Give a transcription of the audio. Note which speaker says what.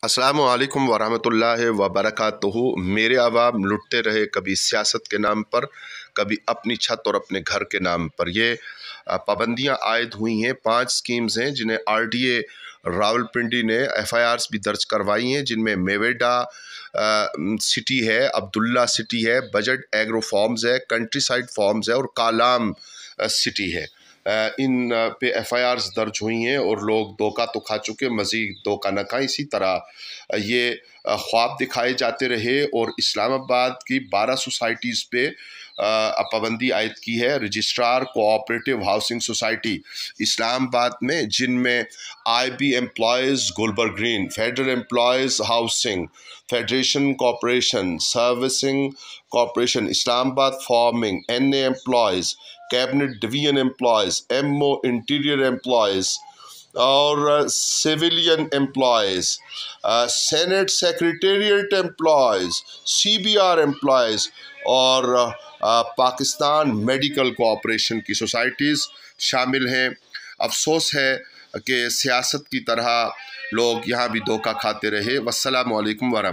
Speaker 1: अस्सलामु अलैकुम वरहमतुल्लाहि वबरकातुहू। मेरे अवाम लुटते रहे, कभी सियासत के नाम पर, कभी अपनी छत और अपने घर के नाम पर। ये पाबंदियां आयद हुई हैं। 5 स्कीम्स हैं जिन्हें RDA रावलपिंडी ने FIRs भी दर्ज करवाई हैं, जिनमें मेवेडा सिटी है, अब्दुल्ला सिटी है, बजट एग्रो फार्म्स है, कंट्री साइड फार्म्स है और कालाम सिटी है। इन पे FIRs दर्ज हुई हैं और लोग धोखा तो खा चुके, मज़ीद धोखा न खाएं। इसी तरह ये ख्वाब दिखाए जाते रहे और इस्लामाबाद की 12 सोसाइटीज़ पे पाबंदी आयद की है। Registrar cooperative housing society Islamabad में, जिनमें IB employees Gulberg green, federal employees housing, federation corporation, servicing corporation Islamabad, farming, NA employees, cabinet division employees, MO interior employees और civilian employees, senate secretariat employees, CBR employees और Pakistan medical cooperation की societies शामिल हैं। अफसोस है कि सियासत की तरह लोग यहाँ भी धोखा खाते रहे। वस्सलामु अलैकुम वरहमतुल्लाह।